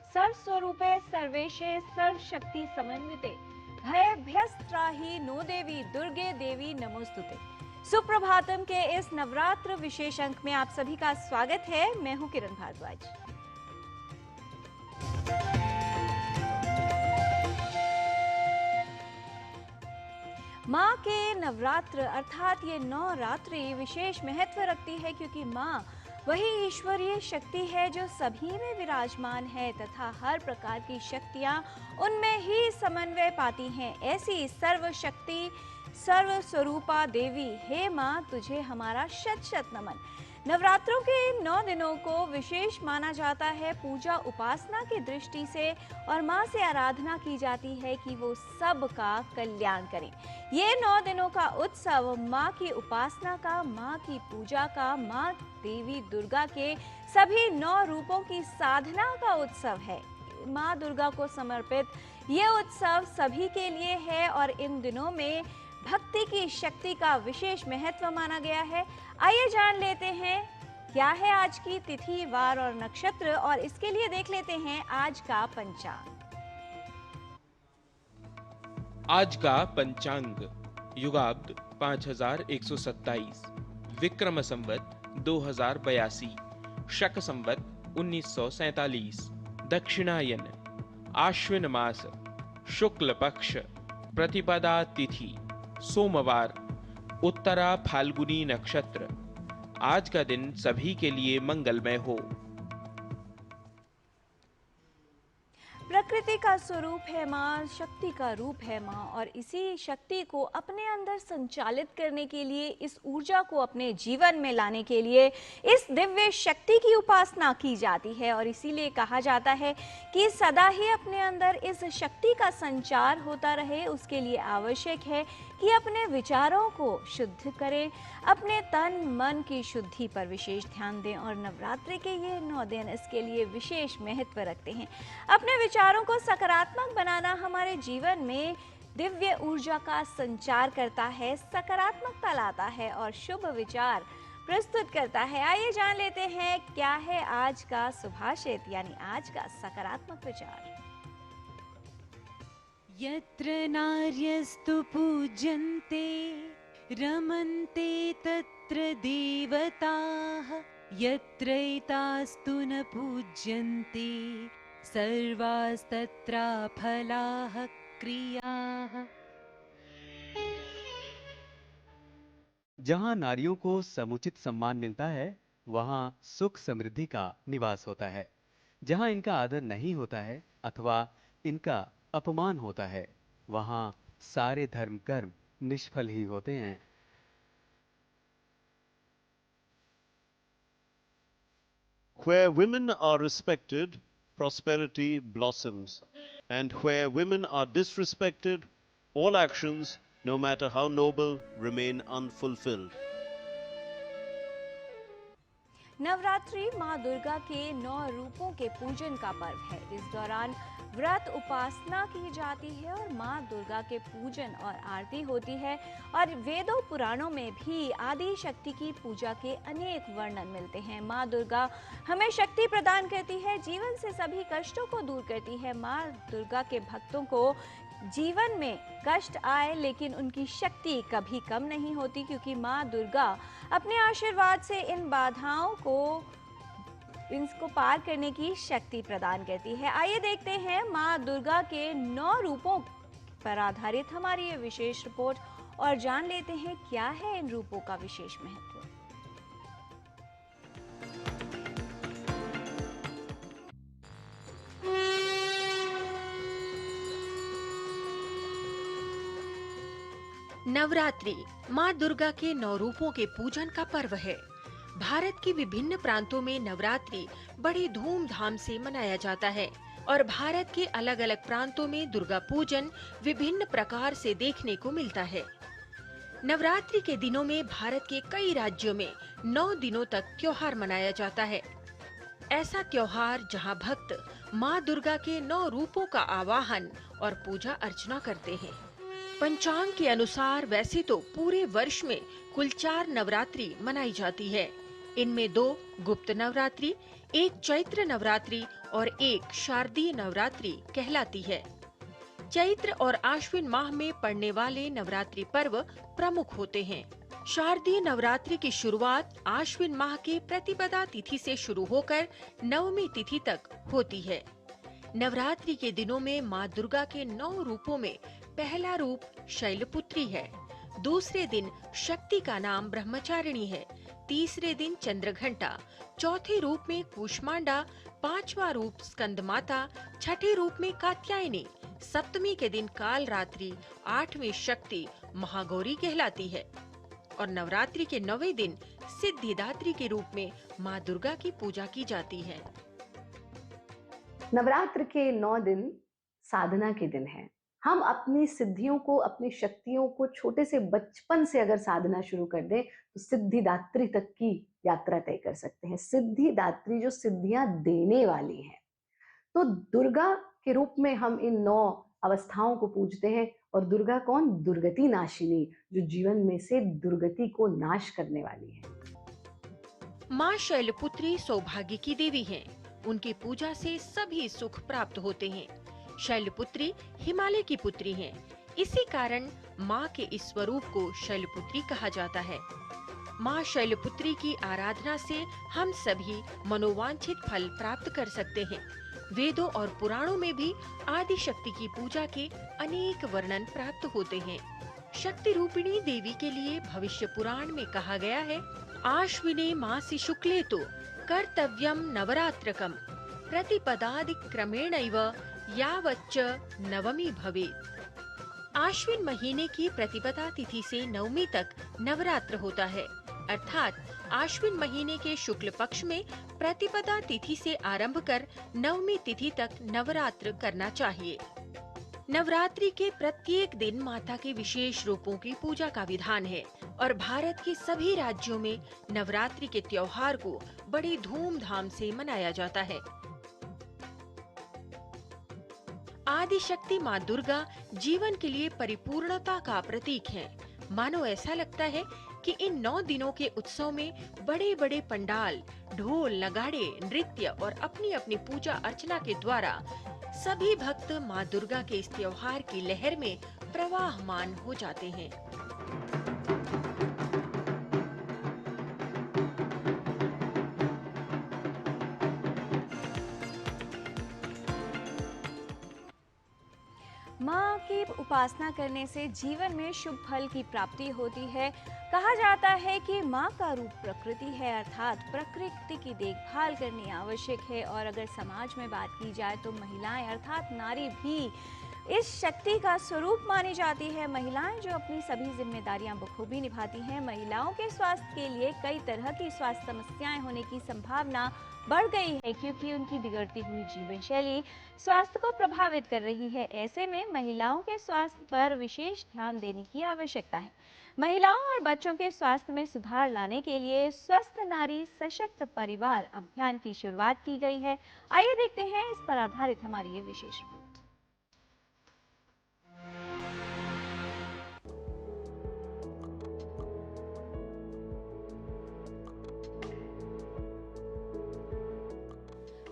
सर्वस्वरूपे सर्वेशे सर्वशक्ति समन्विते भयभ्यस्त्राहि no देवी दुर्गे देवी नमोस्तुते। सुप्रभातम के इस नवरात्र विशेष अंक में आप सभी का स्वागत है। मैं हूं किरण भारद्वाज। माँ के नवरात्र अर्थात ये नवरात्रि विशेष महत्व रखती है, क्योंकि माँ वही ईश्वरीय शक्ति है जो सभी में विराजमान है तथा हर प्रकार की शक्तियाँ उनमें ही समन्वय पाती हैं। ऐसी सर्वशक्ति सर्वस्वरूपा देवी, हे माँ तुझे हमारा शत शत नमन। नवरात्रों के इन 9 दिनों को विशेष माना जाता है पूजा उपासना की दृष्टि से, और माँ से आराधना की जाती है कि वो सबका कल्याण करें। ये 9 दिनों का उत्सव माँ की उपासना का, माँ की पूजा का, माँ देवी दुर्गा के सभी 9 रूपों की साधना का उत्सव है। माँ दुर्गा को समर्पित ये उत्सव सभी के लिए है और इन दिनों में भक्ति की शक्ति का विशेष महत्व माना गया है। आइए जान लेते हैं क्या है आज की तिथि, वार और नक्षत्र, और इसके लिए देख लेते हैं आज का पंचांग। आज का पंचांग युगाब्द 5127, विक्रम संवत 2082, शक संवत 1947, दक्षिणायन, आश्विन मास, शुक्ल पक्ष, प्रतिपदा तिथि, सोमवार, उत्तरा फाल्गुनी नक्षत्र। आज का दिन सभी के लिए मंगलमय हो। प्रकृति का स्वरूप है माँ, शक्ति का रूप है माँ, और इसी शक्ति को अपने अंदर संचालित करने के लिए, इस ऊर्जा को अपने जीवन में लाने के लिए इस दिव्य शक्ति की उपासना की जाती है। और इसीलिए कहा जाता है कि सदा ही अपने अंदर इस शक्ति का संचार होता रहे। उसके लिए आवश्यक है कि अपने विचारों को शुद्ध करें, अपने तन मन की शुद्धि पर विशेष ध्यान दें। और नवरात्रि के ये 9 दिन इसके लिए विशेष महत्व रखते हैं। अपने विचारों को सकारात्मक बनाना हमारे जीवन में दिव्य ऊर्जा का संचार करता है, सकारात्मकता लाता है और शुभ विचार प्रस्तुत करता है। आइए जान लेते हैं क्या है आज का सुभाषित, यानी आज का सकारात्मक विचार। यत्र नार्यस्तु पूज्यन्ते रमन्ते तत्र देवताः, यत्रैतास्तु न पूज्यन्ते सर्वास्तत्राफलाः क्रियाः। जहाँ नारियों को समुचित सम्मान मिलता है, वहाँ सुख समृद्धि का निवास होता है। जहाँ इनका आदर नहीं होता है अथवा इनका अपमान होता है, वहाँ सारे धर्म कर्म निष्फल ही होते हैं। Where women are respected, prosperity blossoms. And where women are disrespected, all actions, no matter how noble, remain unfulfilled. Navratri माँ दुर्गा के 9 रूपों के पूजन का पर्व है। इस दौरान व्रत उपासना की जाती है और माँ दुर्गा के पूजन और आरती होती है। और वेदों पुराणों में भी आदि शक्ति की पूजा के अनेक वर्णन मिलते हैं। माँ दुर्गा हमें शक्ति प्रदान करती है, जीवन से सभी कष्टों को दूर करती है। माँ दुर्गा के भक्तों को जीवन में कष्ट आए लेकिन उनकी शक्ति कभी कम नहीं होती, क्योंकि माँ दुर्गा अपने आशीर्वाद से इन बाधाओं को इनको पार करने की शक्ति प्रदान करती है। आइए देखते हैं माँ दुर्गा के 9 रूपों पर आधारित हमारी ये विशेष रिपोर्ट और जान लेते हैं क्या है इन रूपों का विशेष महत्व। नवरात्रि माँ दुर्गा के 9 रूपों के पूजन का पर्व है। भारत के विभिन्न प्रांतों में नवरात्रि बड़ी धूमधाम से मनाया जाता है और भारत के अलग अलग प्रांतों में दुर्गा पूजन विभिन्न प्रकार से देखने को मिलता है। नवरात्रि के दिनों में भारत के कई राज्यों में 9 दिनों तक त्योहार मनाया जाता है। ऐसा त्योहार जहां भक्त माँ दुर्गा के 9 रूपों का आवाहन और पूजा अर्चना करते हैं। पंचांग के अनुसार वैसे तो पूरे वर्ष में कुल 4 नवरात्रि मनाई जाती है। इनमें 2 गुप्त नवरात्रि एक चैत्र नवरात्रि और एक शारदीय नवरात्रि कहलाती है। चैत्र और आश्विन माह में पड़ने वाले नवरात्रि पर्व प्रमुख होते हैं। शारदीय नवरात्रि की शुरुआत आश्विन माह के प्रतिपदा तिथि से शुरू होकर नवमी तिथि तक होती है। नवरात्रि के दिनों में माँ दुर्गा के 9 रूपों में पहला रूप शैलपुत्री है, दूसरे दिन शक्ति का नाम ब्रह्मचारिणी है, तीसरे दिन चंद्रघंटा, चौथे रूप में कूष्मांडा, पांचवा रूप स्कंद माता, छठे रूप में कात्यायनी, सप्तमी के दिन काल रात्रि, आठवीं शक्ति महागौरी कहलाती है और नवरात्रि के 9वें दिन सिद्धिदात्री के रूप में माँ दुर्गा की पूजा की जाती है। नवरात्र के 9 दिन साधना के दिन हैं। हम अपनी सिद्धियों को, अपनी शक्तियों को छोटे से बचपन से अगर साधना शुरू कर दें तो सिद्धिदात्री तक की यात्रा तय कर सकते हैं। सिद्धिदात्री जो सिद्धियां देने वाली है, तो दुर्गा के रूप में हम इन 9 अवस्थाओं को पूजते हैं। और दुर्गा कौन? दुर्गति नाशिनी, जो जीवन में से दुर्गति को नाश करने वाली है। माँ शैलपुत्री सौभाग्य की देवी हैं। उनकी पूजा से सभी सुख प्राप्त होते हैं। शैलपुत्री हिमालय की पुत्री हैं। इसी कारण माँ के इस स्वरूप को शैलपुत्री कहा जाता है। माँ शैलपुत्री की आराधना से हम सभी मनोवांछित फल प्राप्त कर सकते हैं। वेदों और पुराणों में भी आदि शक्ति की पूजा के अनेक वर्णन प्राप्त होते हैं। शक्ति रूपिणी देवी के लिए भविष्य पुराण में कहा गया है, आश्विने मासी शुक्ले तो कर्तव्यम नवरात्रकम प्रतिपदादि क्रमेणैव यावच्च नवमी भवेत्। आश्विन महीने की प्रतिपदा तिथि से नवमी तक नवरात्र होता है, अर्थात आश्विन महीने के शुक्ल पक्ष में प्रतिपदा तिथि से आरंभ कर नवमी तिथि तक नवरात्र करना चाहिए। नवरात्रि के प्रत्येक दिन माता के विशेष रूपों की पूजा का विधान है और भारत के सभी राज्यों में नवरात्रि के त्योहार को बड़ी धूमधाम से मनाया जाता है। आदि शक्ति माँ दुर्गा जीवन के लिए परिपूर्णता का प्रतीक है। मानो ऐसा लगता है कि इन 9 दिनों के उत्सव में बड़े बड़े पंडाल, ढोल, नगाड़े, नृत्य और अपनी अपनी पूजा अर्चना के द्वारा सभी भक्त माँ दुर्गा के इस त्योहार की लहर में प्रवाहमान हो जाते हैं। माँ की उपासना करने से जीवन में शुभ फल की प्राप्ति होती है। कहा जाता है कि माँ का रूप प्रकृति है, अर्थात प्रकृति की देखभाल करनी आवश्यक है। और अगर समाज में बात की जाए तो महिलाएं अर्थात नारी भी इस शक्ति का स्वरूप मानी जाती है। महिलाएं जो अपनी सभी जिम्मेदारियां बखूबी निभाती हैं। महिलाओं के स्वास्थ्य के लिए कई तरह की स्वास्थ्य समस्याएं होने की संभावना बढ़ गई है, क्योंकि उनकी बिगड़ती हुई जीवन शैली स्वास्थ्य को प्रभावित कर रही है। ऐसे में महिलाओं के स्वास्थ्य पर विशेष ध्यान देने की आवश्यकता है। महिलाओं और बच्चों के स्वास्थ्य में सुधार लाने के लिए स्वस्थ नारी सशक्त परिवार अभियान की शुरुआत की गई है। आइए देखते हैं इस पर आधारित हमारी ये विशेष रिपोर्ट।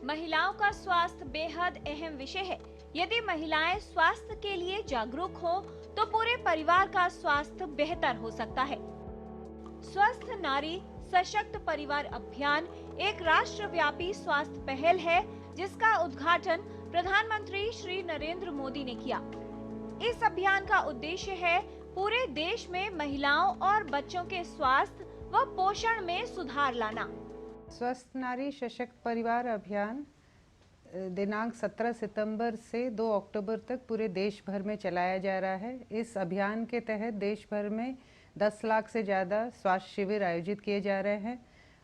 महिलाओं का स्वास्थ्य बेहद अहम विषय है। यदि महिलाएं स्वास्थ्य के लिए जागरूक हो तो पूरे परिवार का स्वास्थ्य बेहतर हो सकता है। स्वस्थ नारी सशक्त परिवार अभियान एक राष्ट्रव्यापी स्वास्थ्य पहल है, जिसका उद्घाटन प्रधानमंत्री श्री नरेंद्र मोदी ने किया। इस अभियान का उद्देश्य है पूरे देश में महिलाओं और बच्चों के स्वास्थ्य व पोषण में सुधार लाना। स्वस्थ नारी सशक्त परिवार अभियान दिनांक 17 सितंबर से 2 अक्टूबर तक पूरे देश भर में चलाया जा रहा है। इस अभियान के तहत देश भर में 10 लाख से ज़्यादा स्वास्थ्य शिविर आयोजित किए जा रहे हैं।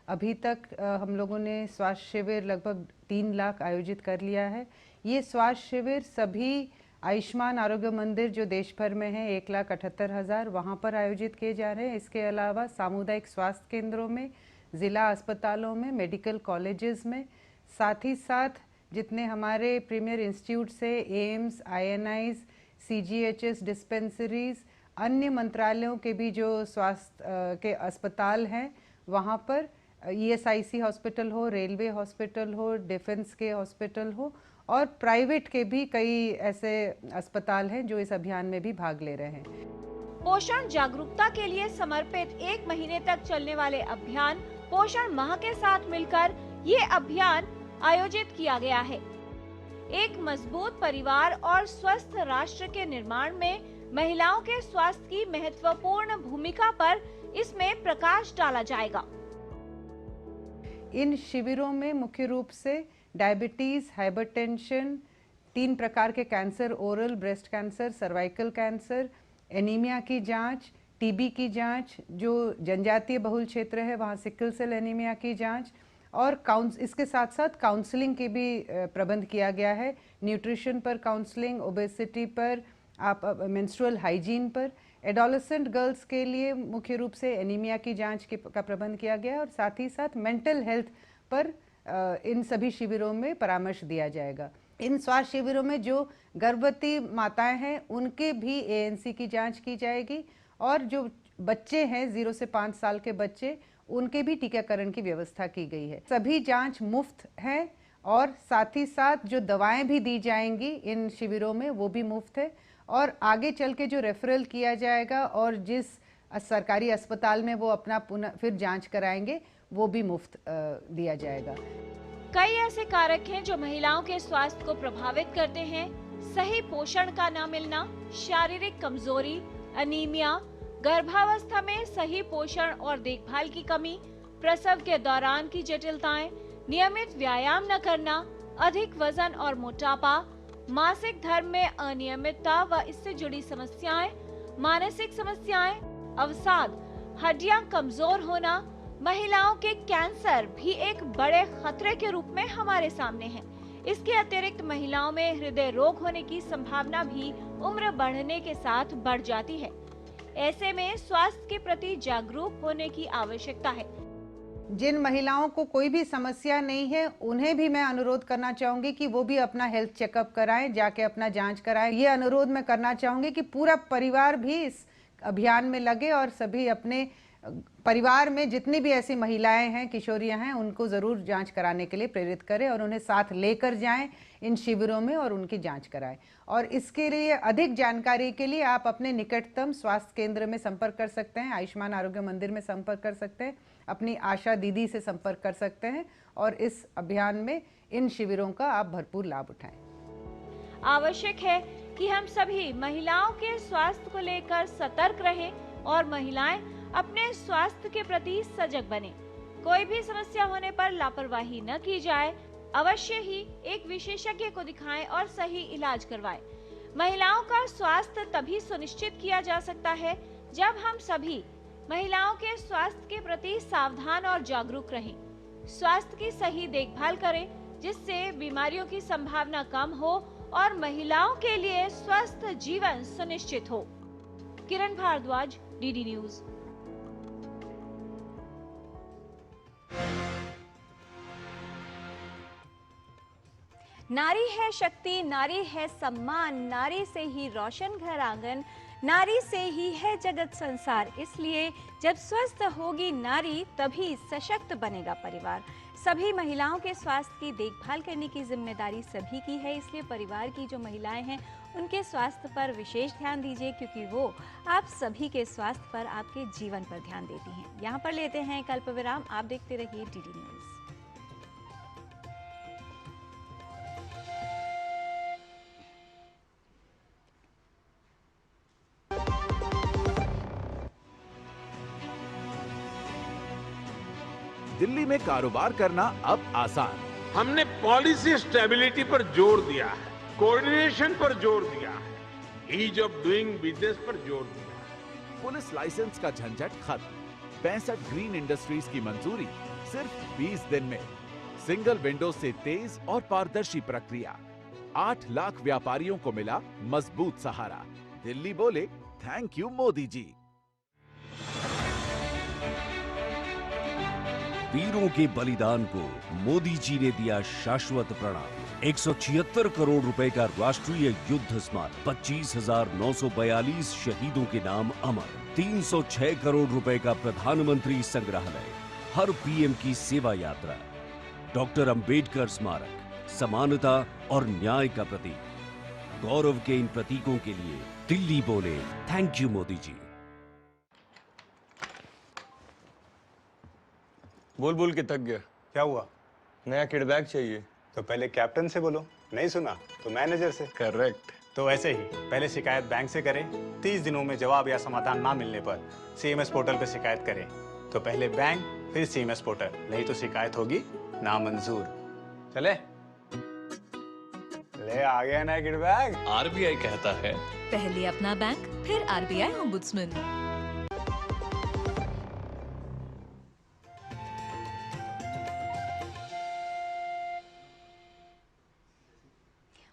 अभी तक हम लोगों ने स्वास्थ्य शिविर लगभग 3 लाख आयोजित कर लिया है। ये स्वास्थ्य शिविर सभी आयुष्मान आरोग्य मंदिर जो देश भर में है 1,78,000 वहाँ पर आयोजित किए जा रहे हैं। इसके अलावा सामुदायिक स्वास्थ्य केंद्रों में, ज़िला अस्पतालों में, मेडिकल कॉलेजेस में, साथ ही साथ जितने हमारे प्रीमियर इंस्टीट्यूट से एम्स, INIs, CGHS डिस्पेंसरीज, अन्य मंत्रालयों के भी जो स्वास्थ्य के अस्पताल हैं वहाँ पर ESIC हॉस्पिटल हो, रेलवे हॉस्पिटल हो, डिफेंस के हॉस्पिटल हो और प्राइवेट के भी कई ऐसे अस्पताल हैं जो इस अभियान में भी भाग ले रहे हैं। पोषण जागरूकता के लिए समर्पित 1 महीने तक चलने वाले अभियान पोषण माह के साथ मिलकर ये अभियान आयोजित किया गया है। एक मजबूत परिवार और स्वस्थ राष्ट्र के निर्माण में महिलाओं के स्वास्थ्य की महत्वपूर्ण भूमिका पर इसमें प्रकाश डाला जाएगा। इन शिविरों में मुख्य रूप से डायबिटीज, हाइपरटेंशन, 3 प्रकार के cancer, oral, breast cancer, cervical cancer, anaemia की जांच, टीबी की जांच, जो जनजातीय बहुल क्षेत्र है वहाँ सिकल सेल एनीमिया की जांच और इसके साथ साथ काउंसलिंग के भी प्रबंध किया गया है। न्यूट्रिशन पर काउंसलिंग, ओबेसिटी पर, आप मेंस्ट्रुअल हाइजीन पर, एडोलेसेंट गर्ल्स के लिए मुख्य रूप से एनीमिया की जांच का प्रबंध किया गया है और साथ ही साथ मेंटल हेल्थ पर इन सभी शिविरों में परामर्श दिया जाएगा। इन स्वास्थ्य शिविरों में जो गर्भवती माताएं हैं उनके भी ANC की जांच की जाएगी और जो बच्चे हैं 0 से 5 साल के बच्चे, उनके भी टीकाकरण की व्यवस्था की गई है। सभी जांच मुफ्त है और साथ ही साथ जो दवाएं भी दी जाएंगी इन शिविरों में वो भी मुफ्त है और आगे चल के जो रेफरल किया जाएगा और जिस सरकारी अस्पताल में वो अपना पुनः फिर जांच कराएंगे वो भी मुफ्त दिया जाएगा। कई ऐसे कारक हैं जो महिलाओं के स्वास्थ्य को प्रभावित करते हैं। सही पोषण का न मिलना, शारीरिक कमजोरी, अनीमिया, गर्भावस्था में सही पोषण और देखभाल की कमी, प्रसव के दौरान की जटिलताएं, नियमित व्यायाम न करना, अधिक वजन और मोटापा, मासिक धर्म में अनियमितता व इससे जुड़ी समस्याएं, मानसिक समस्याएं, अवसाद, हड्डियां कमजोर होना, महिलाओं के कैंसर भी एक बड़े खतरे के रूप में हमारे सामने है। इसके अतिरिक्त महिलाओं में हृदय रोग होने की संभावना भी उम्र बढ़ने के साथ बढ़ जाती है। ऐसे में स्वास्थ्य के प्रति जागरूक होने की आवश्यकता है। जिन महिलाओं को कोई भी समस्या नहीं है उन्हें भी मैं अनुरोध करना चाहूंगी कि वो भी अपना हेल्थ चेकअप कराएं, जाके अपना जांच कराएं। ये अनुरोध मैं करना चाहूंगी कि पूरा परिवार भी इस अभियान में लगे और सभी अपने परिवार में जितनी भी ऐसी महिलाएं हैं, किशोरियां हैं, उनको ज़रूर जांच कराने के लिए प्रेरित करें और उन्हें साथ लेकर जाएं इन शिविरों में और उनकी जांच कराएं। और इसके लिए अधिक जानकारी के लिए आप अपने निकटतम स्वास्थ्य केंद्र में संपर्क कर सकते हैं, आयुष्मान आरोग्य मंदिर में संपर्क कर सकते हैं, अपनी आशा दीदी से संपर्क कर सकते हैं और इस अभियान में इन शिविरों का आप भरपूर लाभ उठाएं। आवश्यक है कि हम सभी महिलाओं के स्वास्थ्य को लेकर सतर्क रहें और महिलाएं अपने स्वास्थ्य के प्रति सजग बने। कोई भी समस्या होने पर लापरवाही न की जाए, अवश्य ही एक विशेषज्ञ को दिखाएं और सही इलाज करवाएं। महिलाओं का स्वास्थ्य तभी सुनिश्चित किया जा सकता है जब हम सभी महिलाओं के स्वास्थ्य के प्रति सावधान और जागरूक रहें, स्वास्थ्य की सही देखभाल करें जिससे बीमारियों की संभावना कम हो और महिलाओं के लिए स्वस्थ जीवन सुनिश्चित हो। किरण भारद्वाज, DD न्यूज। नारी है शक्ति, नारी है सम्मान, नारी से ही रोशन घर आंगन, नारी से ही है जगत संसार। इसलिए जब स्वस्थ होगी नारी तभी सशक्त बनेगा परिवार। सभी महिलाओं के स्वास्थ्य की देखभाल करने की जिम्मेदारी सभी की है, इसलिए परिवार की जो महिलाएं हैं उनके स्वास्थ्य पर विशेष ध्यान दीजिए क्योंकि वो आप सभी के स्वास्थ्य पर, आपके जीवन पर ध्यान देती हैं। यहाँ पर लेते हैं कल्प विराम। आप देखते रहिए DD न्यूज। दिल्ली में कारोबार करना अब आसान। हमने पॉलिसी स्टेबिलिटी पर जोर दिया है, कोऑर्डिनेशन पर जोर दिया है, ईज ऑफ डूइंग बिजनेस पर जोर दिया है। पुलिस लाइसेंस का झंझट खत्म। 65 ग्रीन इंडस्ट्रीज की मंजूरी सिर्फ 20 दिन में। सिंगल विंडो से तेज और पारदर्शी प्रक्रिया। 8 लाख व्यापारियों को मिला मजबूत सहारा। दिल्ली बोले थैंक यू मोदी जी। वीरों के बलिदान को मोदी जी ने दिया शाश्वत प्रणाम। 176 करोड़ रुपए का राष्ट्रीय युद्ध स्मारक, 25,942 शहीदों के नाम अमर, 306 करोड़ रुपए का प्रधानमंत्री संग्रहालय, हर पीएम की सेवा यात्रा। डॉक्टर अंबेडकर स्मारक, समानता और न्याय का प्रतीक। गौरव के इन प्रतीकों के लिए दिल्ली बोले थैंक यू मोदी जी। बोल बोल के थक गया। क्या हुआ? नया किड बैग चाहिए। तो पहले कैप्टन से बोलो, नहीं सुना तो मैनेजर से। करेक्ट। तो ऐसे ही पहले शिकायत बैंक से करें, 30 दिनों में जवाब या समाधान ना मिलने पर सीएमएस पोर्टल पर शिकायत करें। तो पहले बैंक फिर सीएमएस पोर्टल, नहीं तो शिकायत होगी नामंजूर। चले ले आ गया नया किड बैग। आरबीआई कहता है पहले अपना बैंक फिर आरबीआई ओम्बुड्समैन।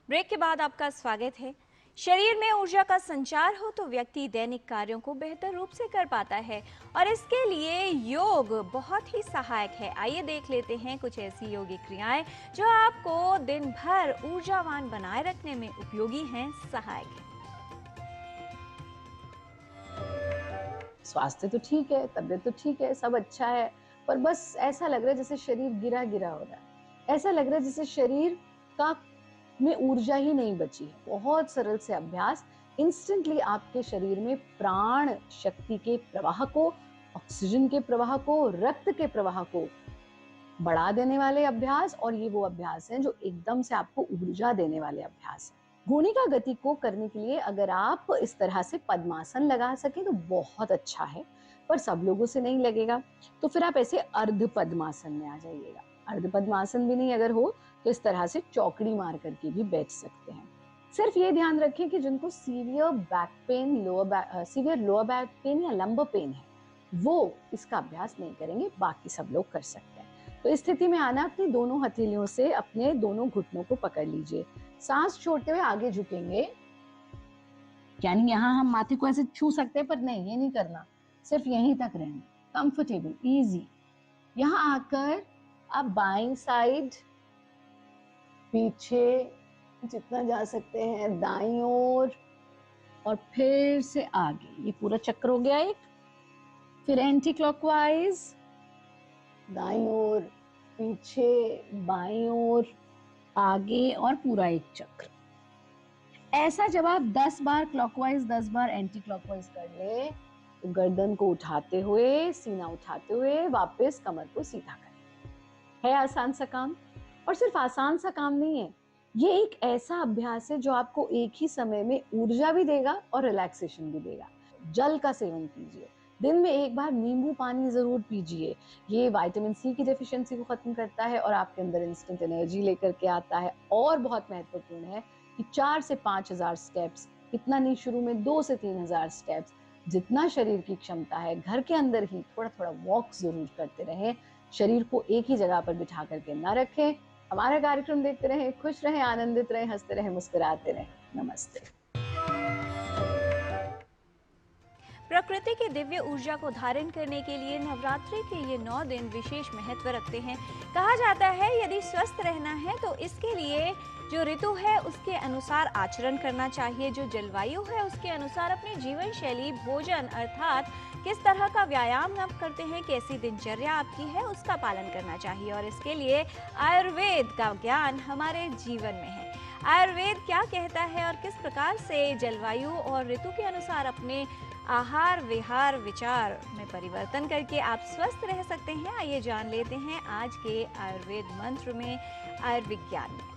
ब्रेक के बाद आपका स्वागत है। शरीर में ऊर्जा का संचार हो तो व्यक्ति दैनिक कार्यों को बेहतर रूप से कर पाता है और इसके लिए योग बहुत ही सहायक है। आइए देख लेते हैं कुछ ऐसी योगिक क्रियाएं जो आपको दिन भर ऊर्जावान बनाए रखने में उपयोगी हैं, सहायक हैं। स्वास्थ्य तो ठीक है, तबीयत तो ठीक है, सब अच्छा है, पर बस ऐसा लग रहा है जैसे शरीर गिरा गिरा हो रहा है। ऐसा लग रहा है जैसे शरीर का में ऊर्जा ही नहीं बची है। बहुत सरल से अभ्यास इंस्टेंटली आपके शरीर में प्राण शक्ति के प्रवाह को, ऑक्सीजन के प्रवाह को, रक्त के प्रवाह को बढ़ा देने वाले अभ्यास। और ये वो अभ्यास हैं जो एकदम से आपको ऊर्जा देने वाले अभ्यास हैं। गोनिका गति को करने के लिए अगर आप इस तरह से पद्मासन लगा सकें तो बहुत अच्छा है, पर सब लोगों से नहीं लगेगा, तो फिर आप ऐसे अर्ध पद्मासन में आ जाइएगा। अर्ध पद्मासन भी नहीं अगर हो तो इस तरह से चौकड़ी मार करके भी बैठ सकते हैं। सिर्फ ये ध्यान रखें कि जिनको severe back pain, severe lower back pain या लंबर पेन है वो इसका अभ्यास नहीं करेंगे, बाकी सब लोग कर सकते हैं। तो इस स्थिति में आना, अपनी दोनों हथेलियों से अपने दोनों घुटनों को पकड़ लीजिए, सांस छोड़ते हुए आगे झुकेंगे। यानी यहाँ हम माथे को ऐसे छू सकते हैं, पर नहीं, ये नहीं करना, सिर्फ यहीं तक रहना, कंफर्टेबल, इजी। यहाँ आकर आप बाईं साइड पीछे जितना जा सकते हैं, दाईं ओर और फिर से आगे। ये पूरा चक्र हो गया एक। फिर एंटी क्लॉकवाइज, दाईं ओर, पीछे, बाईं ओर, आगे और पूरा एक चक्र। ऐसा जब आप 10 बार क्लॉकवाइज, 10 बार एंटी क्लॉकवाइज कर ले तो गर्दन को उठाते हुए, सीना उठाते हुए वापस कमर को सीधा करें। है आसान सा काम, और सिर्फ आसान सा काम नहीं है, ये एक ऐसा अभ्यास है जो आपको एक ही समय में ऊर्जा भी देगा और रिलैक्सेशन भी देगा। जल का सेवन कीजिए, दिन में एक बार नींबू पानी जरूर पीजिए। ये विटामिन सी की डेफिशिएंसी को खत्म करता है और आपके अंदर इंस्टेंट एनर्जी लेकर के आता है। और बहुत महत्वपूर्ण है कि 4 से 5,000 स्टेप्स, इतना नहीं, शुरू में 2 से 3,000 स्टेप्स, जितना शरीर की क्षमता है, घर के अंदर ही थोड़ा थोड़ा वॉक जरूर करते रहें। शरीर को एक ही जगह पर बिठा करके ना रखें। हमारा कार्यक्रम देखते रहें, खुश रहें, आनंदित रहें, हंसते रहें, मुस्कुराते रहें। नमस्ते। प्रकृति की दिव्य ऊर्जा को धारण करने के लिए नवरात्रि के ये 9 दिन विशेष महत्व रखते हैं। कहा जाता है यदि स्वस्थ रहना है तो इसके लिए जो ऋतु है उसके अनुसार आचरण करना चाहिए, जो जलवायु है उसके अनुसार अपनी जीवन शैली, भोजन अर्थात किस तरह का व्यायाम आप करते हैं, कैसी दिनचर्या आपकी है, उसका पालन करना चाहिए। और इसके लिए आयुर्वेद का ज्ञान हमारे जीवन में है। आयुर्वेद क्या कहता है और किस प्रकार से जलवायु और ऋतु के अनुसार अपने आहार, विहार, विचार में परिवर्तन करके आप स्वस्थ रह सकते हैं, आइए जान लेते हैं आज के आयुर्वेद मंत्र में, आयुर्विज्ञान में।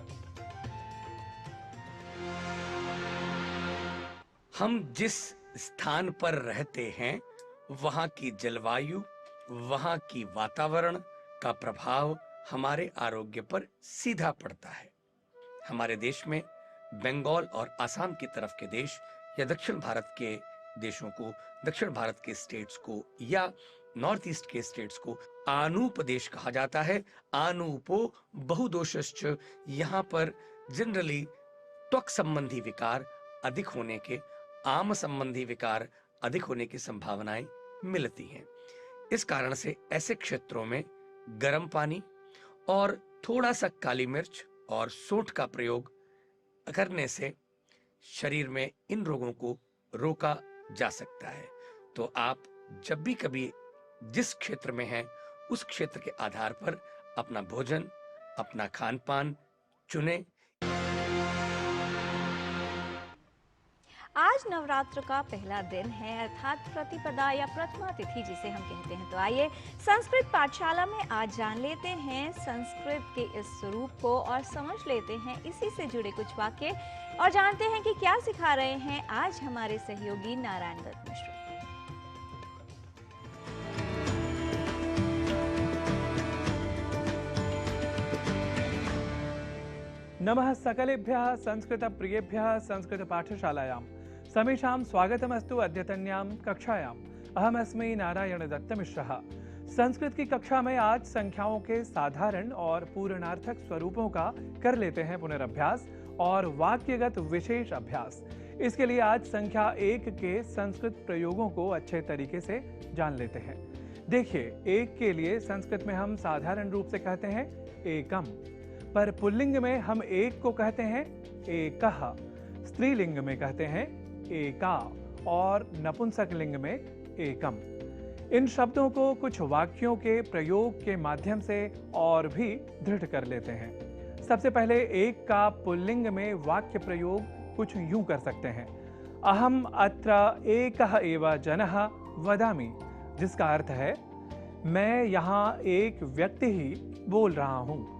हम जिस स्थान पर रहते हैं वहाँ की जलवायु, वहाँ की वातावरण का प्रभाव हमारे आरोग्य पर सीधा पड़ता है। हमारे देश में बंगाल और असम की तरफ के देश या दक्षिण भारत के देशों को, दक्षिण भारत के स्टेट्स को या नॉर्थ ईस्ट के स्टेट्स को आनूप देश कहा जाता है। आनूपो बहुदोषश्च। यहाँ पर जनरली त्वक संबंधी विकार अधिक होने के, आम संबंधी विकार अधिक होने की संभावनाएं मिलती हैं। इस कारण से ऐसे क्षेत्रों में गर्म पानी और थोड़ा सा काली मिर्च और सोंठ का प्रयोग करने से शरीर में इन रोगों को रोका जा सकता है। तो आप जब भी कभी जिस क्षेत्र में हैं उस क्षेत्र के आधार पर अपना भोजन, अपना खान पान चुने। आज नवरात्र का पहला दिन है, अर्थात प्रतिपदा या प्रथमा तिथि जिसे हम कहते हैं। तो आइए संस्कृत पाठशाला में आज जान लेते हैं संस्कृत के इस स्वरूप को और समझ लेते हैं इसी से जुड़े कुछ वाक्य और जानते हैं कि क्या सिखा रहे हैं आज हमारे सहयोगी नारायण दत्त मिश्र। नमः सकलेभ्यः संस्कृतप्रियेभ्यः संस्कृतपाठशालायां समेषां स्वागतमस्तु। अद्यतन्यां कक्षायाम् अहमस्मि नारायण दत्तमिश्रः। संस्कृत की कक्षा में आज संख्याओं के साधारण और पूर्णार्थक स्वरूपों का कर लेते हैं पुनरअभ्यास और वाक्यगत विशेष अभ्यास। इसके लिए आज संख्या 1 के संस्कृत प्रयोगों को अच्छे तरीके से जान लेते हैं। देखिए, 1 के लिए संस्कृत में हम साधारण रूप से कहते हैं एकम, पर पुल्लिंग में हम एक को कहते हैं एकः, स्त्रीलिंग में कहते हैं एका और नपुंसक लिंग में एकम। इन शब्दों को कुछ वाक्यों के प्रयोग के माध्यम से और भी दृढ़ कर लेते हैं। सबसे पहले एक का पुल्लिंग में वाक्य प्रयोग कुछ यूं कर सकते हैं, अहम अत्र एकः एव जनः वदामि, जिसका अर्थ है मैं यहाँ एक व्यक्ति ही बोल रहा हूँ।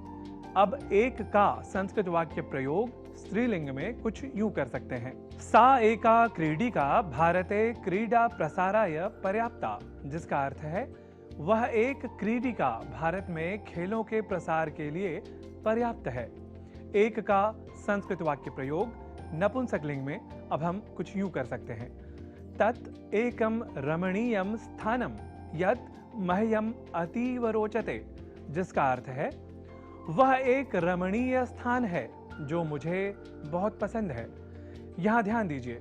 अब एक का संस्कृत वाक्य प्रयोग स्त्रीलिंग में कुछ यूं कर सकते हैं, सा एका क्रीडिका भारते क्रीडा प्रसाराय पर्याप्ता, जिसका अर्थ है वह एक क्रीडिका भारत में खेलों के प्रसार के लिए पर्याप्त है। एक का संस्कृत वाक्य प्रयोग नपुंसक लिंग में अब हम कुछ यूं कर सकते हैं, तत् एकम रमणीयम स्थानम यत् मह्यम अतीव रोचते, जिसका अर्थ है वह एक रमणीय स्थान है जो मुझे बहुत पसंद है। यहाँ ध्यान दीजिए,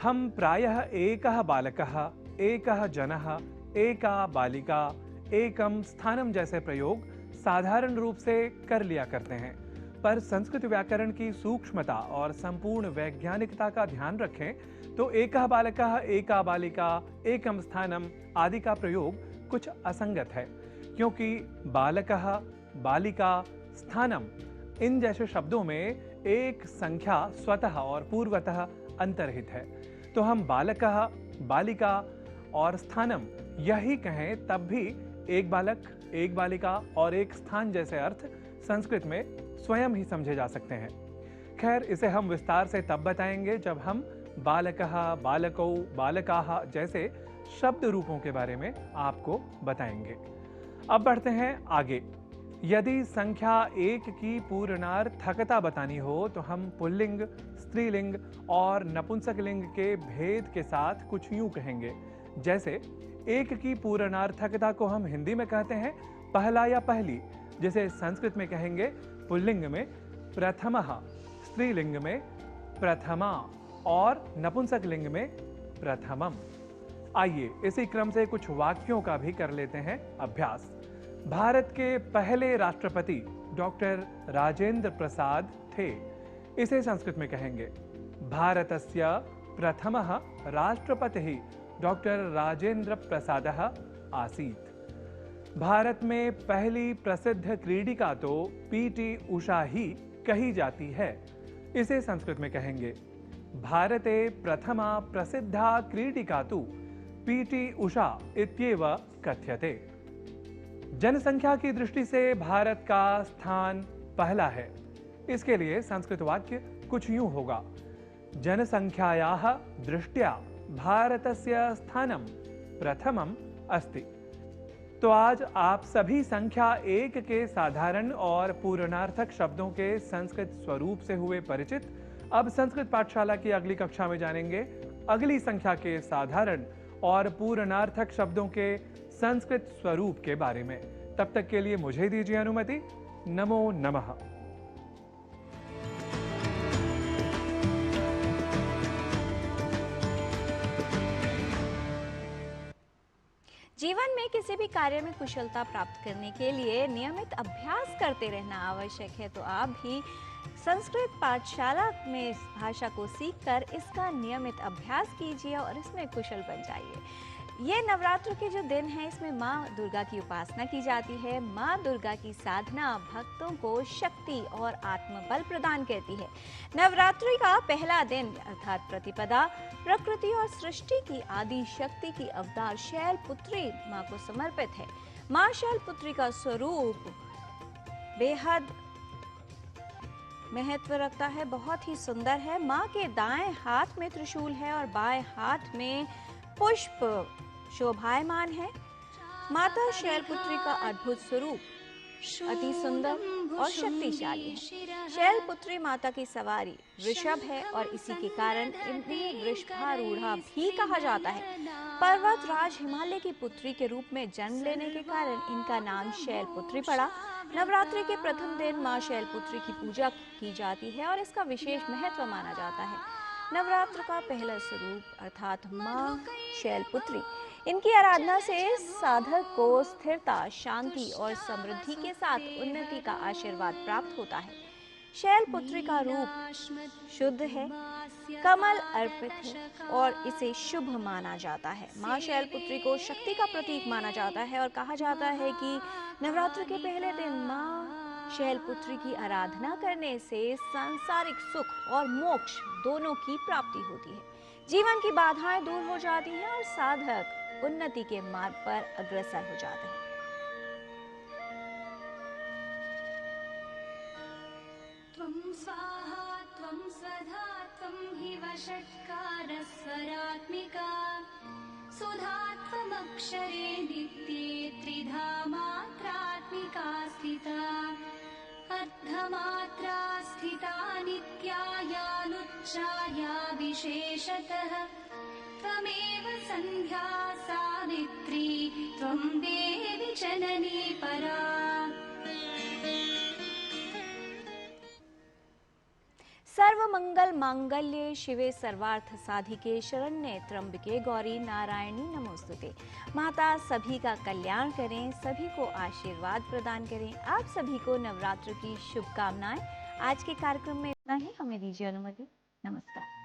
हम प्रायः एकः बालकः, एकः जनः, एका बालिका, एकम स्थानम जैसे प्रयोग साधारण रूप से कर लिया करते हैं, पर संस्कृत व्याकरण की सूक्ष्मता और संपूर्ण वैज्ञानिकता का ध्यान रखें तो एकः बालकः, एका बालिका, एकम स्थानम आदि का प्रयोग कुछ असंगत है, क्योंकि बालकः, बालिका, स्थानम इन जैसे शब्दों में एक संख्या स्वतः और पूर्वतः अंतर्हित है। तो हम बालकः, बालिका और स्थानम यही कहें तब भी एक बालक, एक बालिका और एक स्थान जैसे अर्थ संस्कृत में स्वयं ही समझे जा सकते हैं। खैर, इसे हम विस्तार से तब बताएंगे जब हम बालकः, बालकौ, बालकाः जैसे शब्द रूपों के बारे में आपको बताएंगे। अब बढ़ते हैं आगे। यदि संख्या 1 की पूर्णार्थकता बतानी हो तो हम पुल्लिंग, स्त्रीलिंग और नपुंसक लिंग के भेद के साथ कुछ यूं कहेंगे। जैसे 1 की पूर्णार्थकता को हम हिंदी में कहते हैं पहला या पहली, जिसे संस्कृत में कहेंगे पुल्लिंग में प्रथमः, स्त्रीलिंग में प्रथमा और नपुंसक लिंग में प्रथमम। आइए इसी क्रम से कुछ वाक्यों का भी कर लेते हैं अभ्यास। भारत के पहले राष्ट्रपति डॉक्टर राजेंद्र प्रसाद थे, इसे संस्कृत में कहेंगे भारतस्य प्रथमः राष्ट्रपतिः डॉक्टर राजेंद्र प्रसादः आसीत्। भारत में पहली प्रसिद्ध क्रीडिका तो पीटी उषा ही कही जाती है, इसे संस्कृत में कहेंगे भारते प्रथमा प्रसिद्धा क्रीडिका तु पीटी उषा इत्येव कथ्यते। जनसंख्या की दृष्टि से भारत का स्थान पहला है। इसके लिए संस्कृत वाक्य कुछ यूं होगा, जनसंख्यायाः दृष्ट्या भारतस्य स्थानम प्रथमम अस्ति। तो आज आप सभी संख्या 1 के साधारण और पूर्णार्थक शब्दों के संस्कृत स्वरूप से हुए परिचित। अब संस्कृत पाठशाला की अगली कक्षा में जानेंगे अगली संख्या के साधारण और पूर्णार्थक शब्दों के संस्कृत स्वरूप के बारे में। तब तक के लिए मुझे दीजिए अनुमति। नमो नमः। जीवन में किसी भी कार्य में कुशलता प्राप्त करने के लिए नियमित अभ्यास करते रहना आवश्यक है। तो आप भी संस्कृत पाठशाला में इस भाषा को सीखकर इसका नियमित अभ्यास कीजिए और इसमें कुशल बन जाइए। ये नवरात्र के जो दिन हैं इसमें माँ दुर्गा की उपासना की जाती है। माँ दुर्गा की साधना भक्तों को शक्ति और आत्मबल प्रदान करती है। नवरात्रि का पहला दिन अर्थात प्रतिपदा प्रकृति और सृष्टि की आदि शक्ति की अवतार शैलपुत्री माँ को समर्पित है। माँ शैलपुत्री का स्वरूप बेहद महत्व रखता है, बहुत ही सुंदर है। माँ के दाएं हाथ में त्रिशूल है और बाएं हाथ में पुष्प शोभायमान है। माता शैलपुत्री का अद्भुत स्वरूप अति सुंदर और शक्तिशाली है। शैलपुत्री माता की सवारी वृषभ है और इसी के कारण इन्हें वृषभारूढ़ा भी कहा जाता है। पर्वत राज हिमालय की पुत्री के रूप में जन्म लेने के कारण इनका नाम शैलपुत्री पड़ा। नवरात्रि के प्रथम दिन माँ शैलपुत्री की पूजा की जाती है और इसका विशेष महत्व माना जाता है। नवरात्र का पहला स्वरूप अर्थात माँ शैलपुत्री, इनकी आराधना से साधक को स्थिरता, शांति और समृद्धि के साथ उन्नति का आशीर्वाद प्राप्त होता है। शैलपुत्री का रूप शुद्ध है, कमल अर्पित है और इसे शुभ माना जाता है। माँ शैलपुत्री को शक्ति का प्रतीक माना जाता है और कहा जाता है कि नवरात्र के पहले दिन माँ शैलपुत्री की आराधना करने से सांसारिक सुख और मोक्ष दोनों की प्राप्ति होती है। जीवन की बाधाएं दूर हो जाती हैं और साधक उन्नति के मार्ग पर अग्रसर हो जाते हैं। त्वं स्वाहा त्वं स्वधा त्वं हि वषट्कार स्वरात्मिका सुधा त्वमक्षरे नित्ये त्रिधा मात्रात्मिका स्थिता अर्धमात्रा स्थिता नित्यायानुच्चाया विशेषतः त्वमेव संध्या सावित्री त्वं देवी जननी परा। सर्वमंगल मांगल्ये शिवे सर्वार्थ साधिके शरण्ये त्र्यंबके गौरी नारायणी नमोस्तुते। माता सभी का कल्याण करें, सभी को आशीर्वाद प्रदान करें। आप सभी को नवरात्र की शुभकामनाएं। आज के कार्यक्रम में इतना ही, हमें दीजिए अनुमति। नमस्कार।